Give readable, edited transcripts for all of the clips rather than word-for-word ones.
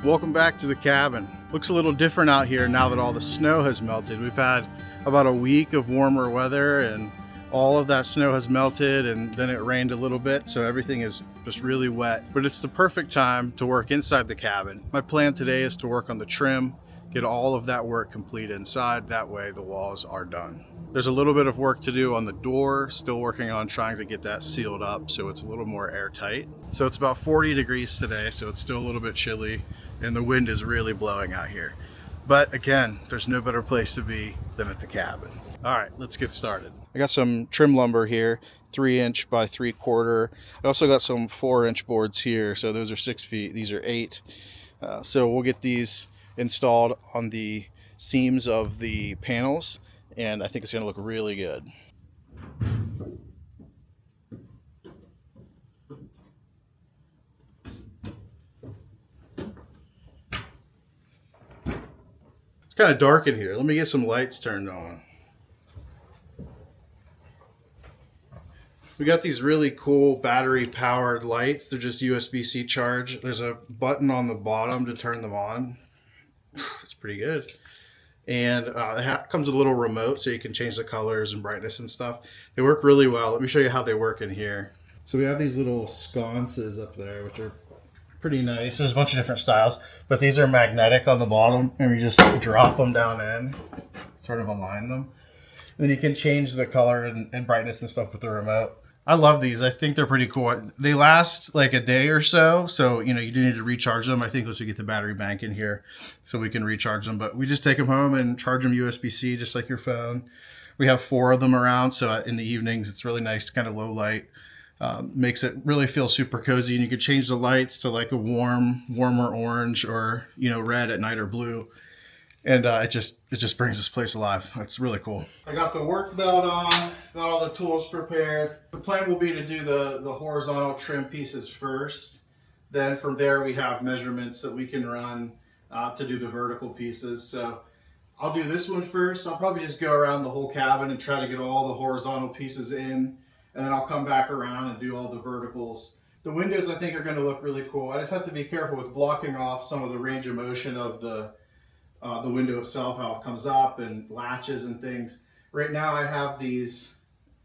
Welcome back to the cabin. Looks a little different out here now that all the snow has melted. We've had about a week of warmer weather and all of that snow has melted, and then it rained a little bit, so everything is just really wet. But it's the perfect time to work inside the cabin. My plan today is to work on the trim, get all of that work complete inside. That way the walls are done. There's a little bit of work to do on the door, still working on trying to get that sealed up so it's a little more airtight. So it's about 40 degrees today, so it's still a little bit chilly, and the wind is really blowing out here. But again, there's no better place to be than at the cabin. All right, let's get started. I got some trim lumber here, 3" by 3/4. I also got some 4" boards here, so those are 6 feet, these are 8. So we'll get these installed on the seams of the panels, and I think it's going to look really good. It's kind of dark in here. Let me get some lights turned on. We got these really cool battery powered lights. They're just USB-C charge. There's a button on the bottom to turn them on. It's pretty good. And it comes with a little remote so you can change the colors and brightness and stuff. They work really well. Let me show you how they work in here. So we have these little sconces up there, which are pretty nice. There's a bunch of different styles, but these are magnetic on the bottom, and you just drop them down in, sort of align them. And then you can change the color and brightness and stuff with the remote. I love these. I think they're pretty cool. They last like a day or so. So, you do need to recharge them. I think once we get the battery bank in here so we can recharge them. But we just take them home and charge them USB-C just like your phone. We have 4 of them around. So in the evenings, it's really nice, kind of low light. Makes it really feel super cozy. And you can change the lights to like a warmer orange or, red at night or blue. And it just brings this place alive. It's really cool. I got the work belt on, got all the tools prepared. The plan will be to do the horizontal trim pieces first. Then from there we have measurements that we can run to do the vertical pieces. So I'll do this one first. I'll probably just go around the whole cabin and try to get all the horizontal pieces in. And then I'll come back around and do all the verticals. The windows I think are going to look really cool. I just have to be careful with blocking off some of the range of motion of the window itself, how it comes up and latches and things. Right now I have these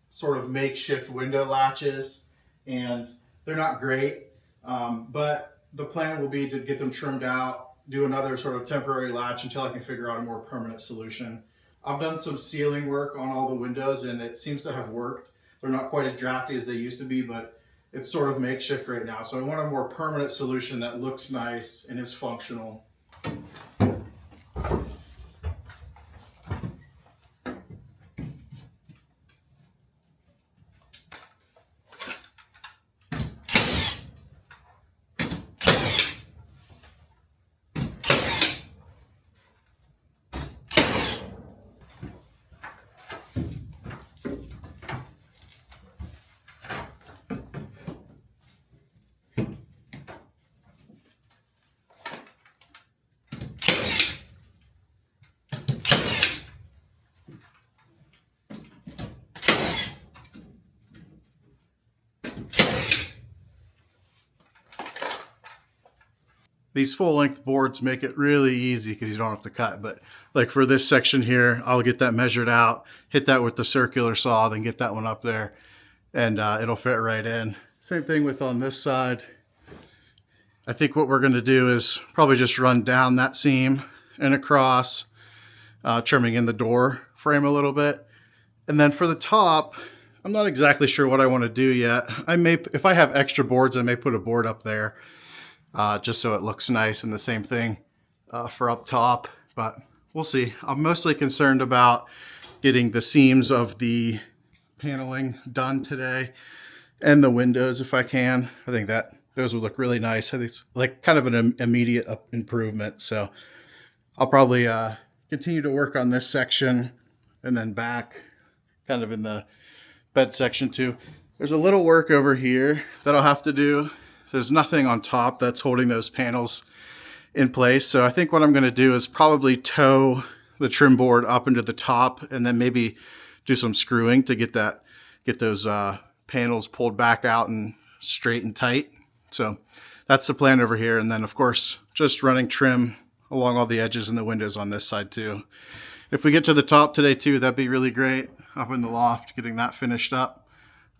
sort of makeshift window latches, and they're not great, but the plan will be to get them trimmed out, do another sort of temporary latch until I can figure out a more permanent solution. I've done some sealing work on all the windows and it seems to have worked. They're not quite as drafty as they used to be, but it's sort of makeshift right now. So I want a more permanent solution that looks nice and is functional. These full-length boards make it really easy because you don't have to cut. But like for this section here, I'll get that measured out, hit that with the circular saw, then get that one up there, and it'll fit right in. Same thing with on this side. I think what we're going to do is probably just run down that seam and across, trimming in the door frame a little bit. And then for the top, I'm not exactly sure what I want to do yet. If I have extra boards, I may put a board up there. Just so it looks nice, and the same thing for up top, but we'll see. I'm mostly concerned about getting the seams of the paneling done today and the windows if I can. I think that those would look really nice. I think it's like kind of an immediate improvement. So I'll probably continue to work on this section and then back kind of in the bed section too. There's a little work over here that I'll have to do. There's nothing on top that's holding those panels in place. So I think what I'm going to do is probably tow the trim board up into the top and then maybe do some screwing to get those panels pulled back out and straight and tight. So that's the plan over here. And then of course, just running trim along all the edges and the windows on this side too. If we get to the top today too, that'd be really great. Up in the loft, getting that finished up.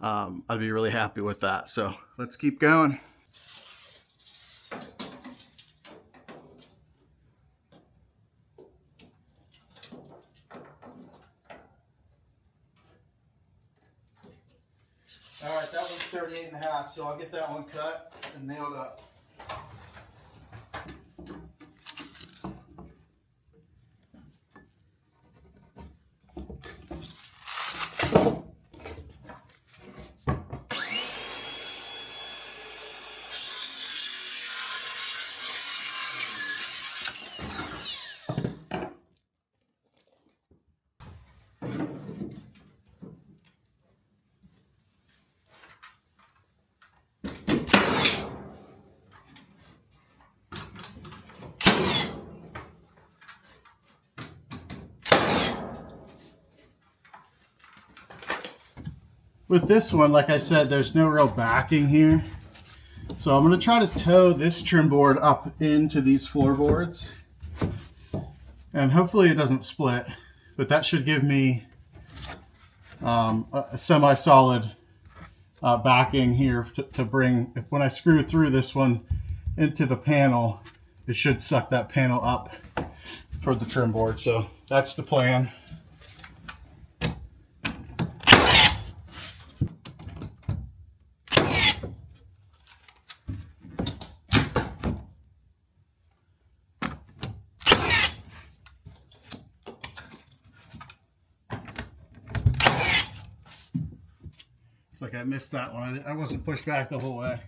I'd be really happy with that. So let's keep going. All right, that one's 38.5, so I'll get that one cut and nailed up. With this one, like I said, there's no real backing here. So I'm going to try to tow this trim board up into these floorboards. And hopefully it doesn't split, but that should give me a semi-solid backing here to bring, when I screw through this one into the panel, it should suck that panel up toward the trim board. So that's the plan. It's like I missed that one. I wasn't pushed back the whole way,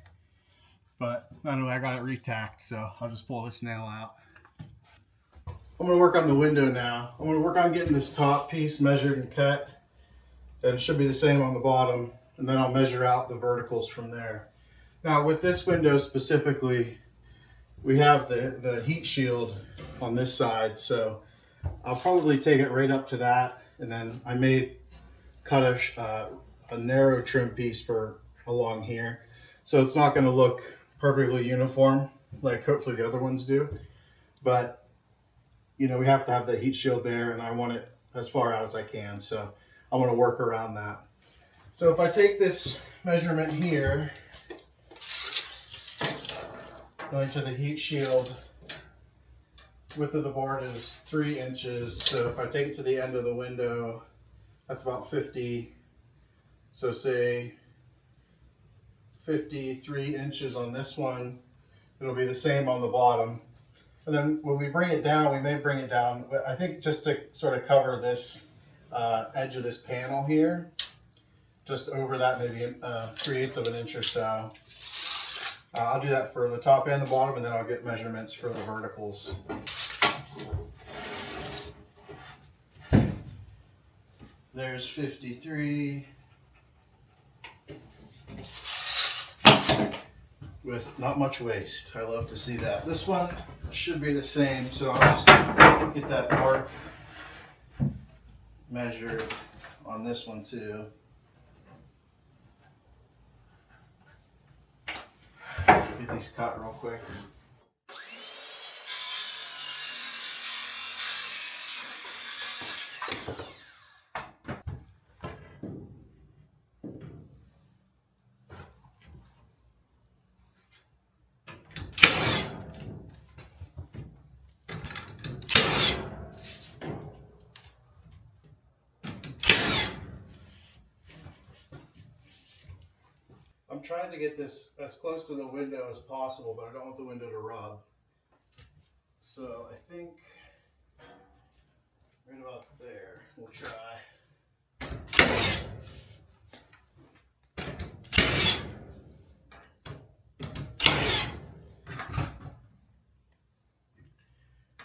but anyway, I got it retacked, so I'll just pull this nail out. I'm going to work on the window now. I'm going to work on getting this top piece measured and cut, and it should be the same on the bottom, and then I'll measure out the verticals from there. Now with this window specifically, we have the heat shield on this side, so I'll probably take it right up to that, and then I may cut a narrow trim piece for along here, so it's not going to look perfectly uniform like hopefully the other ones do, but you know, we have to have the heat shield there, and I want it as far out as I can, so I want to work around that. So if I take this measurement here, going to the heat shield, width of the board is 3 inches, so if I take it to the end of the window, that's about 50. So say 53 inches on this one. It'll be the same on the bottom. And then when we bring it down, we may bring it down, but I think just to sort of cover this edge of this panel here, just over that maybe 3/8 of an inch or so. I'll do that for the top and the bottom, and then I'll get measurements for the verticals. There's 53. With not much waste. I love to see that. This one should be the same, so I'll just get that mark measured on this one too. Get these cut real quick. I'm trying to get this as close to the window as possible, but I don't want the window to rub. So I think right about there, we'll try.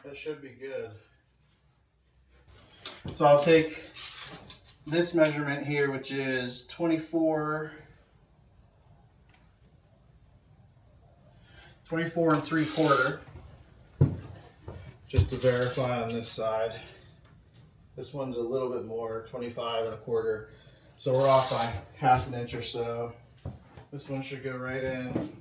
That should be good. So I'll take this measurement here, which is 24 3/4, just to verify on this side. This one's a little bit more, 25 1/4. So we're off by 1/2 inch or so. This one should go right in.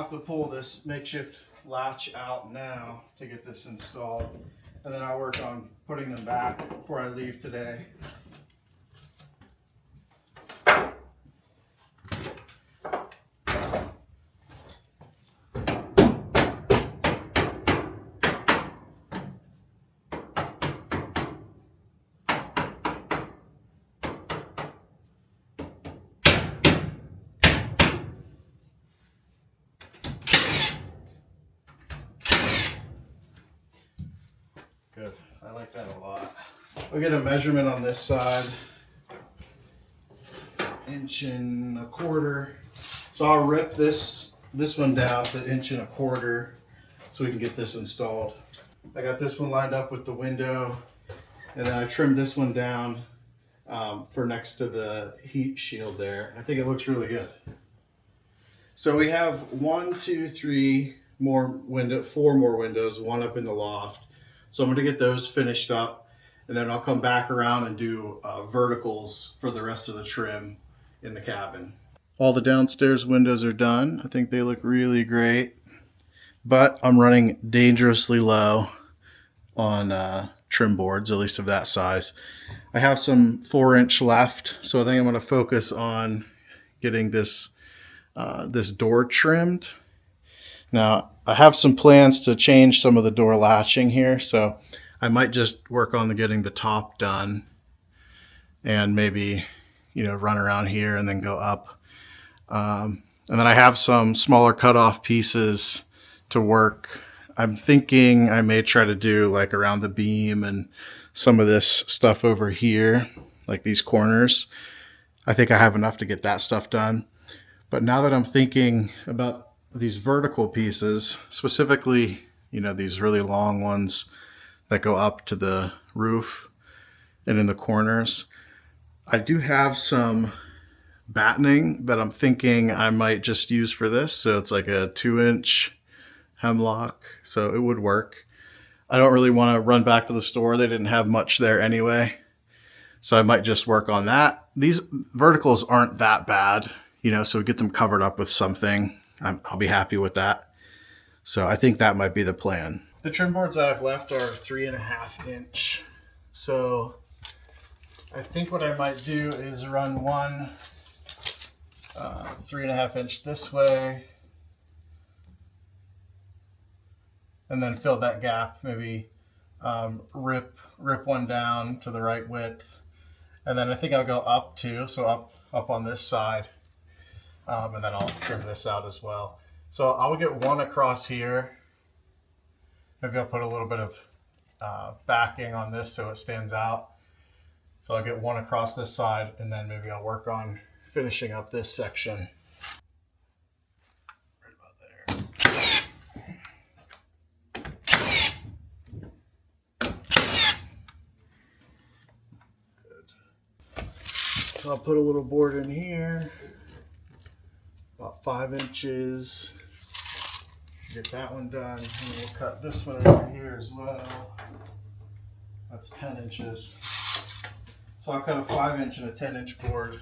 have to pull this makeshift latch out now to get this installed, and then I'll work on putting them back before I leave today. Good. I like that a lot. I'll get a measurement on this side. 1.25 inches. So I'll rip this one down to 1.25 inches so we can get this installed. I got this one lined up with the window, and then I trimmed this one down for next to the heat shield there. I think it looks really good. So we have 4 more windows, one up in the loft. So I'm going to get those finished up, and then I'll come back around and do verticals for the rest of the trim in the cabin. All the downstairs windows are done. I think they look really great, but I'm running dangerously low on trim boards, at least of that size. I have some 4-inch left, so I think I'm going to focus on getting this this door trimmed. Now, I have some plans to change some of the door latching here, so I might just work on getting the top done and maybe, run around here and then go up. And then I have some smaller cutoff pieces to work. I'm thinking I may try to do like around the beam and some of this stuff over here, like these corners. I think I have enough to get that stuff done. But now that I'm thinking about these vertical pieces, specifically, these really long ones that go up to the roof and in the corners, I do have some battening that I'm thinking I might just use for this. So it's like a 2-inch hemlock, so it would work. I don't really want to run back to the store. They didn't have much there anyway, so I might just work on that. These verticals aren't that bad, so get them covered up with something. I'll be happy with that. So I think that might be the plan. The trim boards I have left are 3.5-inch. So I think what I might do is run one 3.5-inch this way, and then fill that gap. Maybe rip one down to the right width, and then I think I'll go up too. So up on this side. And then I'll trim this out as well. So I'll get one across here. Maybe I'll put a little bit of backing on this so it stands out. So I'll get one across this side, and then maybe I'll work on finishing up this section. Right about there. Good. So I'll put a little board in here. About 5 inches. Get that one done. And we'll cut this one over here as well. That's 10 inches. So I'll cut a 5-inch and a 10-inch board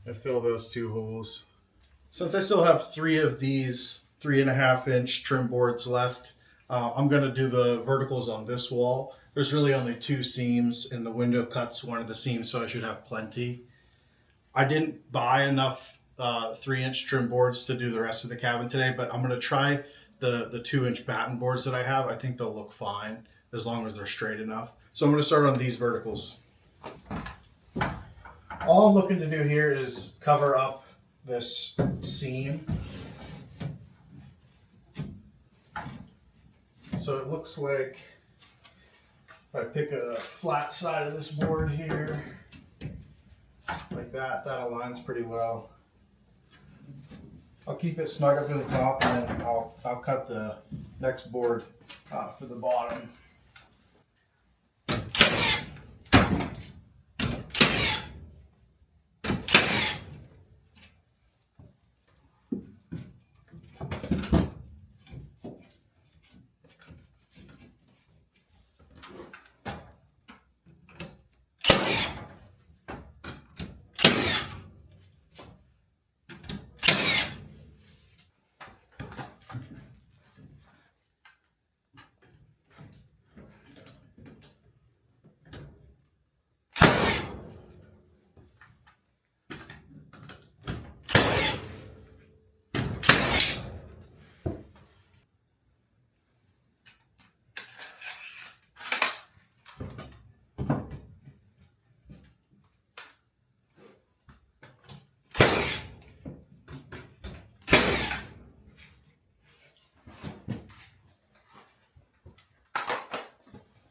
and fill those 2 holes. Since I still have 3 of these 3.5-inch trim boards left, I'm going to do the verticals on this wall. There's really only 2 seams, and the window cuts one of the seams, so I should have plenty. I didn't buy enough 3-inch trim boards to do the rest of the cabin today, but I'm going to try the 2-inch batten boards that I have. I think they'll look fine as long as they're straight enough. So I'm going to start on these verticals. All I'm looking to do here is cover up this seam. So it looks like if I pick a flat side of this board here, like that aligns pretty well. I'll keep it snug up to the top, and then I'll cut the next board for the bottom.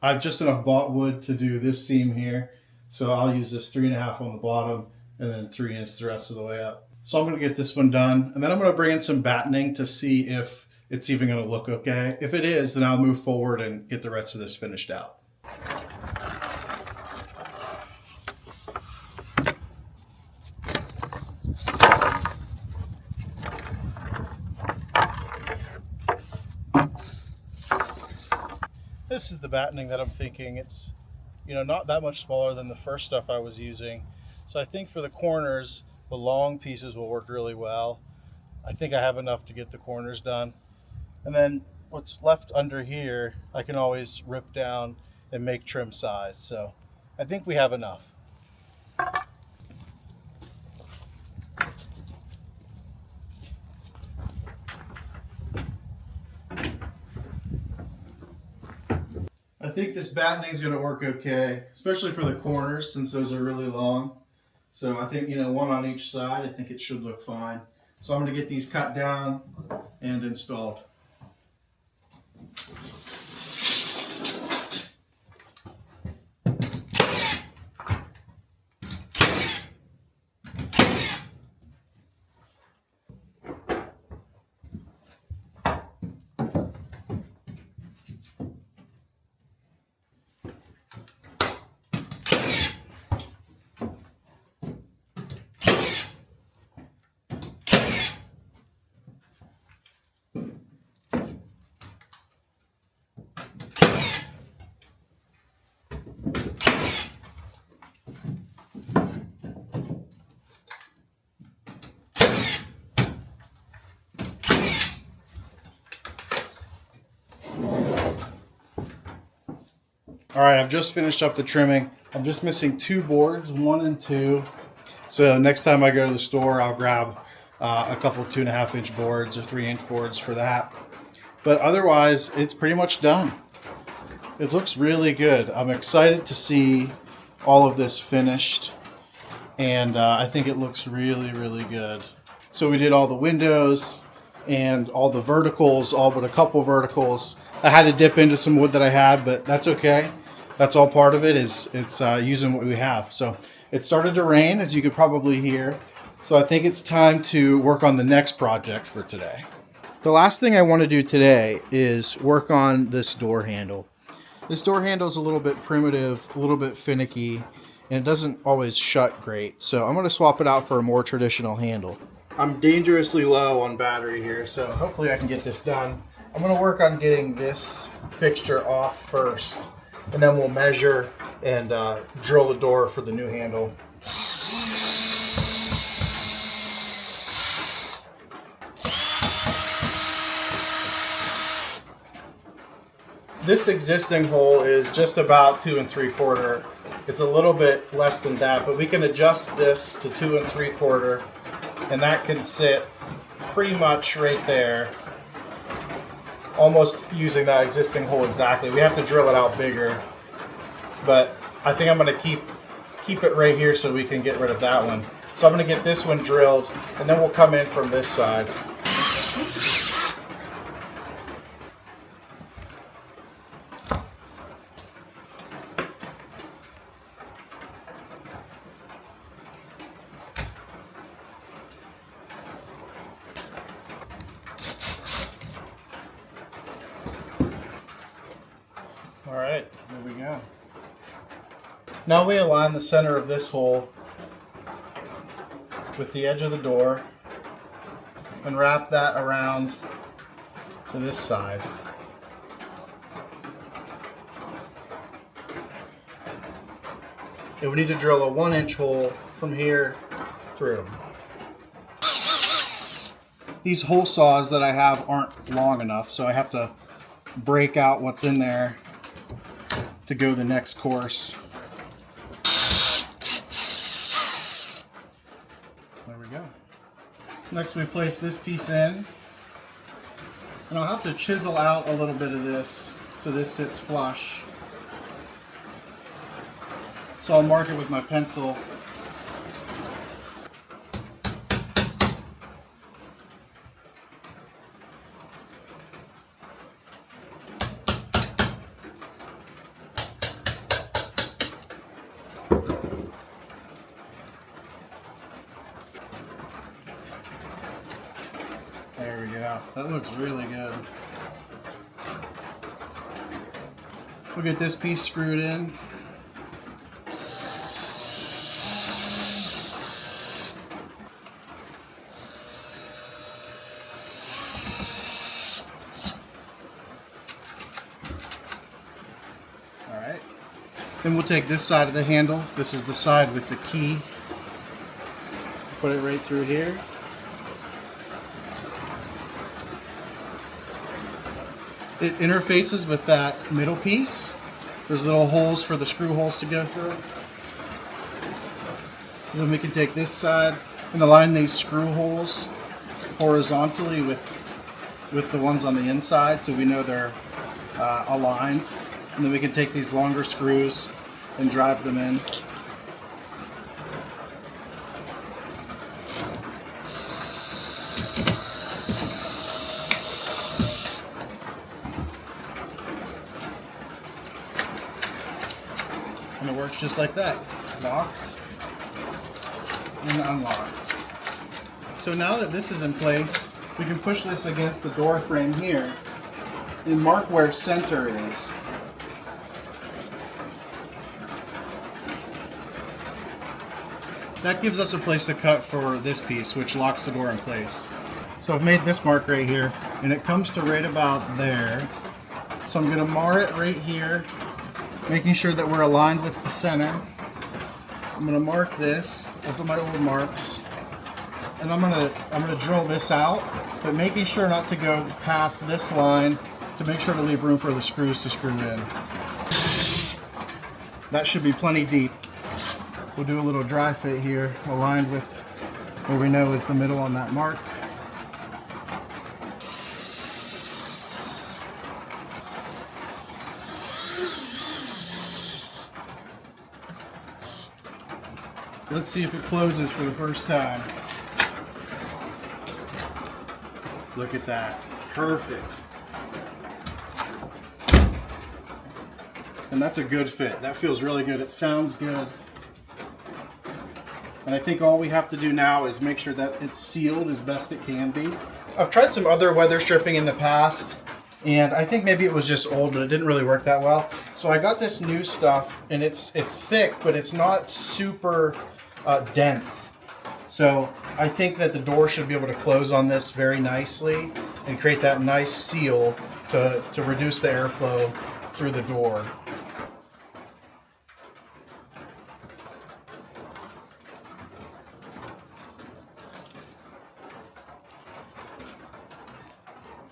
I've just enough bought wood to do this seam here. So I'll use this 3.5 on the bottom and then 3" the rest of the way up. So I'm going to get this one done, and then I'm going to bring in some battening to see if it's even going to look okay. If it is, then I'll move forward and get the rest of this finished out. This is the battening that I'm thinking. It's, not that much smaller than the first stuff I was using. So I think for the corners, the long pieces will work really well. I think I have enough to get the corners done. And then what's left under here, I can always rip down and make trim size. So I think we have enough. I think this battening is going to work okay, especially for the corners since those are really long. So I think, one on each side, I think it should look fine. So I'm going to get these cut down and installed. All right, I've just finished up the trimming. I'm just missing 2 boards, 1 and 2. So next time I go to the store, I'll grab a couple 2.5-inch boards or 3-inch boards for that. But otherwise, it's pretty much done. It looks really good. I'm excited to see all of this finished, and I think it looks really, really good. So we did all the windows and all the verticals, all but a couple verticals. I had to dip into some wood that I had, but that's okay. That's all part of it. It's using what we have. So it started to rain, as you could probably hear. So I think it's time to work on the next project for today. The last thing I want to do today is work on this door handle. This door handle is a little bit primitive, a little bit finicky, and it doesn't always shut great. So I'm going to swap it out for a more traditional handle. I'm dangerously low on battery here, so hopefully I can get this done. I'm going to work on getting this fixture off first, and then we'll measure and drill the door for the new handle. This existing hole is just about 2 3/4. It's a little bit less than that, but we can adjust this to 2 3/4, and that can sit pretty much right there, almost using that existing hole exactly. We have to drill it out bigger, but I think I'm going to keep it right here so we can get rid of that one. So I'm going to get this one drilled, and then we'll come in from this side. All right, there we go. Now we align the center of this hole with the edge of the door and wrap that around to this side. And we need to drill a 1-inch hole from here through. These hole saws that I have aren't long enough, so I have to break out what's in there to go the next course. There we go. Next we place this piece in, and I'll have to chisel out a little bit of this so this sits flush. So I'll mark it with my pencil. Yeah, that looks really good. We'll get this piece screwed in. Alright. Then we'll take this side of the handle. This is the side with the key. Put it right through here. It interfaces with that middle piece. There's little holes for the screw holes to go through. So then we can take this side and align these screw holes horizontally with the ones on the inside, so we know they're aligned. And then we can take these longer screws and drive them in. And it works just like that. Locked and unlocked. So now that this is in place, we can push this against the door frame here and mark where center is. That gives us a place to cut for this piece, which locks the door in place. So I've made this mark right here, and it comes to right about there. So I'm going to mar it right here, making sure that we're aligned with the center. I'm going to mark this with my old marks, and I'm going to drill this out, but making sure not to go past this line to make sure to leave room for the screws to screw in. That should be plenty deep. We'll do a little dry fit here, aligned with where we know is the middle on that mark. Let's see if it closes for the first time. Look at that. Perfect. And that's a good fit. That feels really good. It sounds good. And I think all we have to do now is make sure that it's sealed as best it can be. I've tried some other weather stripping in the past, and I think maybe it was just old, but it didn't really work that well. So I got this new stuff, and it's thick, but it's not super dense. So I think that the door should be able to close on this very nicely and create that nice seal to reduce the airflow through the door.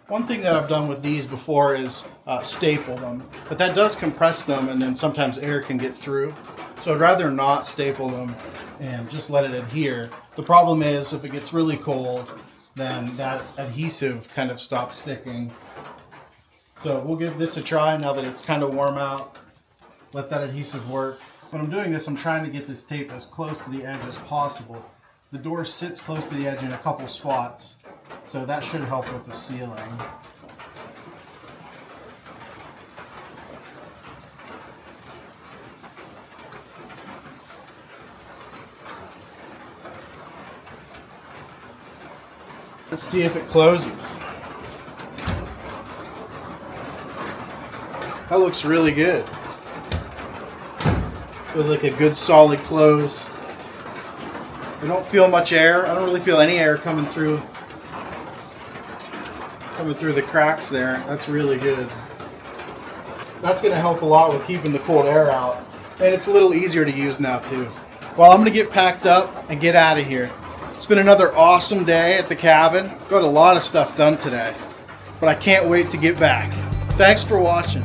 One thing that I've done with these before is staple them, but that does compress them, and then sometimes air can get through. So I'd rather not staple them and just let it adhere. The problem is if it gets really cold, then that adhesive kind of stops sticking. So we'll give this a try now that it's kind of warm out. Let that adhesive work. When I'm doing this, I'm trying to get this tape as close to the edge as possible. The door sits close to the edge in a couple spots, so that should help with the sealing. Let's see if it closes. That looks really good. Feels like a good solid close. We don't feel much air. I don't really feel any air coming through the cracks there. That's really good. That's going to help a lot with keeping the cold air out. And it's a little easier to use now too. Well, I'm going to get packed up and get out of here. It's been another awesome day at the cabin. Got a lot of stuff done today, but I can't wait to get back. Thanks for watching.